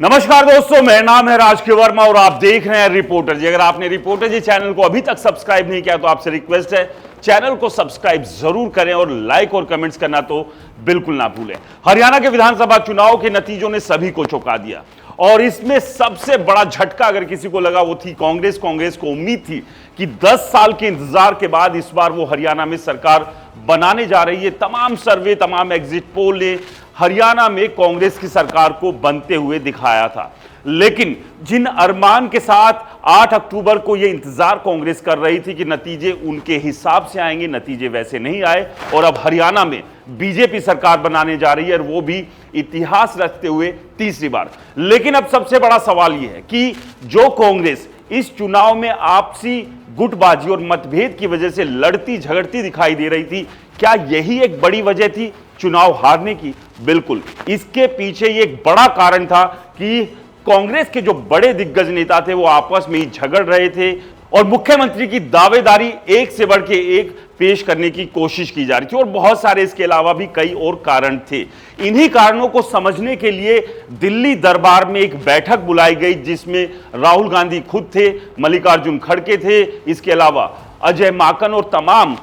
नमस्कार दोस्तों, मेरा नाम है राजकीय वर्मा और आप देख रहे हैं रिपोर्टर जी। अगर आपने रिपोर्टर जी चैनल को अभी तक सब्सक्राइब नहीं किया तो आपसे रिक्वेस्ट है चैनल को सब्सक्राइब जरूर करें और लाइक और कमेंट्स करना तो बिल्कुल ना भूलें। हरियाणा के विधानसभा चुनाव के नतीजों ने सभी को चौंका दिया और इसमें सबसे बड़ा झटका अगर किसी को लगा वो थी कांग्रेस। कांग्रेस को उम्मीद थी कि 10 साल के इंतजार के बाद इस बार वो हरियाणा में सरकार बनाने जा रही है। तमाम सर्वे, तमाम एग्जिट पोल ने हरियाणा में कांग्रेस की सरकार को बनते हुए दिखाया था, लेकिन जिन अरमान के साथ 8 अक्टूबर को यह इंतजार कांग्रेस कर रही थी कि नतीजे उनके हिसाब से आएंगे, नतीजे वैसे नहीं आए और अब हरियाणा में बीजेपी सरकार बनाने जा रही है और वो भी इतिहास रचते हुए तीसरी बार। लेकिन अब सबसे बड़ा सवाल यह है कि जो कांग्रेस इस चुनाव में आपसी गुटबाजी और मतभेद की वजह से लड़ती झगड़ती दिखाई दे रही थी, क्या यही एक बड़ी वजह थी चुनाव हारने की? बिल्कुल, इसके पीछे ये एक बड़ा कारण था कि कांग्रेस के जो बड़े दिग्गज नेता थे वो आपस में ही झगड़ रहे थे और मुख्यमंत्री की दावेदारी एक से बढ़ के एक पेश करने की कोशिश की जा रही थी और बहुत सारे इसके अलावा भी कई और कारण थे। इन्हीं कारणों को समझने के लिए दिल्ली दरबार में एक बैठक बुलाई गई जिसमें राहुल गांधी खुद थे, मल्लिकार्जुन खड़गे थे, इसके अलावा अजय माकन और तमाम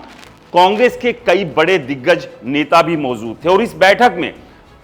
कांग्रेस के कई बड़े दिग्गज नेता भी मौजूद थे। और इस बैठक में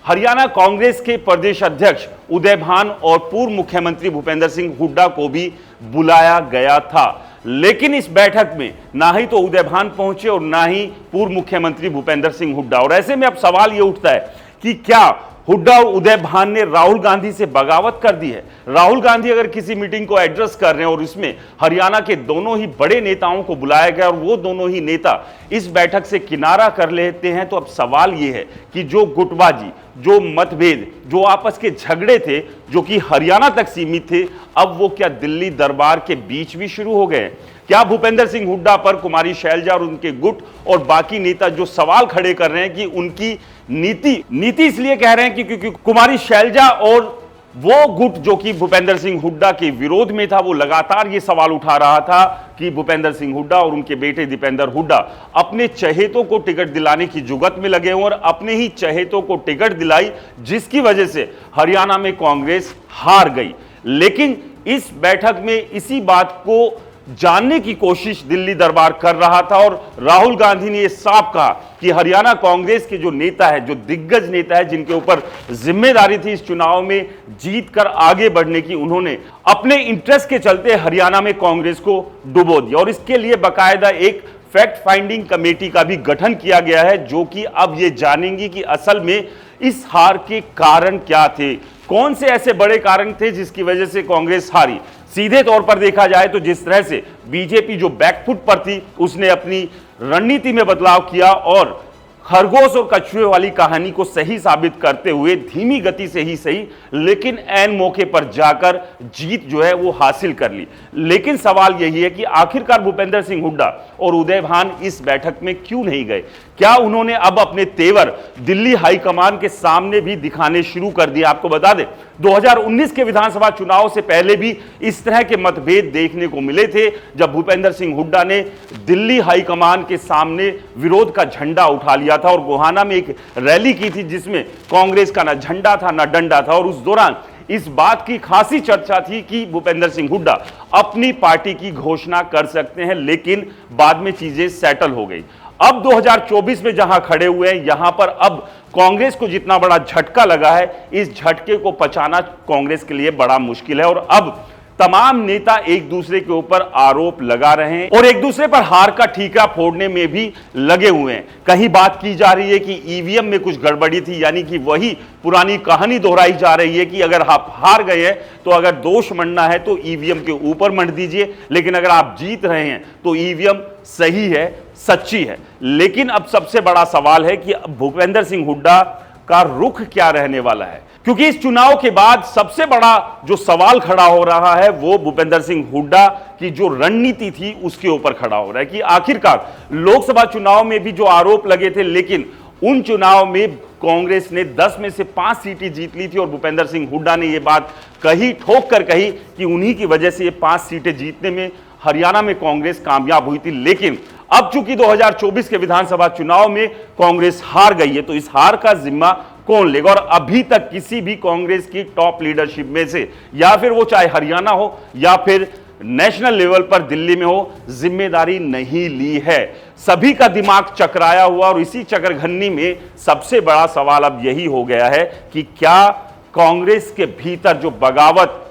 हरियाणा कांग्रेस के प्रदेश अध्यक्ष उदय भान और पूर्व मुख्यमंत्री भूपेंद्र सिंह हुड्डा को भी बुलाया गया था, लेकिन इस बैठक में ना ही तो उदय भान पहुंचे और ना ही पूर्व मुख्यमंत्री भूपेंद्र सिंह हुड्डा। और ऐसे में अब सवाल यह उठता है कि क्या हुड्डा और उदय भान ने राहुल गांधी से बगावत कर दी है? राहुल गांधी अगर किसी मीटिंग को एड्रेस कर रहे हैं और इसमें हरियाणा के दोनों ही बड़े नेताओं को बुलाया गया और वो दोनों ही नेता इस बैठक से किनारा कर लेते हैं, तो अब सवाल ये है कि जो गुटबाजी, जो मतभेद, जो आपस के झगड़े थे जो कि हरियाणा तक सीमित थे, अब वो क्या दिल्ली दरबार के बीच भी शुरू हो गए? क्या भूपेंद्र सिंह हुड्डा पर कुमारी शैलजा और उनके गुट और बाकी नेता जो सवाल खड़े कर रहे हैं कि उनकी नीति इसलिए कह रहे हैं कि क्योंकि कुमारी शैलजा और वो गुट जो कि भूपेंद्र सिंह हुड्डा के विरोध में था, वो लगातार ये सवाल उठा रहा था कि भूपेंद्र सिंह हुड्डा और उनके बेटे दीपेंद्र हुड्डा अपने चहेतों को टिकट दिलाने की जुगत में लगे हुए और अपने ही चहेतों को टिकट दिलाई, जिसकी वजह से हरियाणा में कांग्रेस हार गई। लेकिन इस बैठक में इसी बात को जानने की कोशिश दिल्ली दरबार कर रहा था और राहुल गांधी ने यह साफ कहा कि हरियाणा कांग्रेस के जो नेता है, जो दिग्गज नेता है, जिनके ऊपर जिम्मेदारी थी इस चुनाव में जीत कर आगे बढ़ने की, उन्होंने अपने इंटरेस्ट के चलते हरियाणा में कांग्रेस को डुबो दिया और इसके लिए बाकायदा एक फैक्ट फाइंडिंग कमेटी का भी गठन किया गया है जो कि अब ये जानेंगी कि असल में इस हार के कारण क्या थे, कौन से ऐसे बड़े कारण थे जिसकी वजह से कांग्रेस हारी। सीधे तौर पर देखा जाए तो जिस तरह से बीजेपी जो बैकफुट पर थी उसने अपनी रणनीति में बदलाव किया और खरगोश और कछुए वाली कहानी को सही साबित करते हुए धीमी गति से ही सही लेकिन ऐन मौके पर जाकर जीत जो है वो हासिल कर ली। लेकिन सवाल यही है कि आखिरकार भूपेंद्र सिंह हुड्डा और उदय भान इस बैठक में क्यों नहीं गए? क्या उन्होंने अब अपने तेवर दिल्ली हाईकमान के सामने भी दिखाने शुरू कर दिए? आपको बता दें 2019 के विधानसभा चुनाव से पहले भी इस तरह के मतभेद देखने को मिले थे जब भूपेंद्र सिंह हुड्डा ने दिल्ली हाईकमान के सामने विरोध का झंडा उठा लिया था और गोहाना में एक रैली की थी जिसमें कांग्रेस का ना झंडा था ना डंडा था और उस दौरान इस बात की खासी चर्चा थी कि भूपेंद्र सिंह हुड्डा अपनी पार्टी की घोषणा कर सकते हैं, लेकिन बाद में चीजें सेटल हो गई। अब 2024 में जहां खड़े हुए हैं, यहां पर अब कांग्रेस को जितना बड़ा झटका लगा है, इस झटके को पचाना कांग्रेस के लिए बड़ा मुश्किल है और अब तमाम नेता एक दूसरे के ऊपर आरोप लगा रहे हैं और एक दूसरे पर हार का ठीकरा फोड़ने में भी लगे हुए हैं। कहीं बात की जा रही है कि ईवीएम में कुछ गड़बड़ी थी, यानी कि वही पुरानी कहानी दोहराई जा रही है कि अगर आप हार गए हैं तो अगर दोष मढ़ना है तो ईवीएम के ऊपर मढ़ दीजिए, लेकिन अगर आप जीत रहे हैं तो ईवीएम सही है, सच्ची है। लेकिन अब सबसे बड़ा सवाल है कि भूपेंद्र सिंह हुड्डा का रुख क्या रहने वाला है, क्योंकि इस चुनाव के बाद सबसे बड़ा जो सवाल खड़ा हो रहा है वो भूपेंद्र सिंह हुड्डा की जो रणनीति थी उसके ऊपर खड़ा हो रहा है कि आखिरकार लोकसभा चुनाव में भी जो आरोप लगे थे, लेकिन उन चुनाव में कांग्रेस ने 10 में से 5 सीटें जीत ली थी और भूपेंद्र सिंह हुड्डा ने यह बात कही, ठोक कर कही कि उन्हीं की वजह से ये 5 सीटें जीतने में हरियाणा में कांग्रेस कामयाब हुई थी। लेकिन अब चूंकि 2024 के विधानसभा चुनाव में कांग्रेस हार गई है तो इस हार का जिम्मा कौन लेगा। और अभी तक किसी भी कांग्रेस की टॉप लीडरशिप में से, या फिर वो चाहे हरियाणा हो या फिर नेशनल लेवल पर दिल्ली में हो, जिम्मेदारी नहीं ली है। सभी का दिमाग चकराया हुआ, और इसी चकरघन्नी में सबसे बड़ा सवाल अब यही हो गया है कि क्या कांग्रेस के भीतर जो बगावत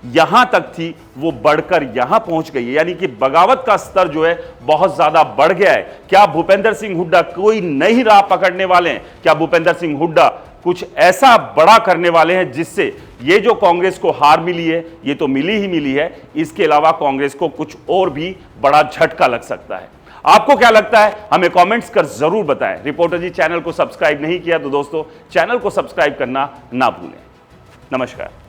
यहां तक थी वो बढ़कर यहां पहुंच गई है, यानी कि बगावत का स्तर जो है बहुत ज्यादा बढ़ गया है। क्या भूपेंद्र सिंह हुड्डा कोई नई राह पकड़ने वाले हैं? क्या भूपेंद्र सिंह हुड्डा कुछ ऐसा बड़ा करने वाले हैं जिससे ये जो कांग्रेस को हार मिली है, ये तो मिली ही मिली है, इसके अलावा कांग्रेस को कुछ और भी बड़ा झटका लग सकता है? आपको क्या लगता है हमें कमेंट्स कर जरूर बताएं। रिपोर्टर जी चैनल को सब्सक्राइब नहीं किया तो दोस्तों चैनल को सब्सक्राइब करना ना भूलें। नमस्कार।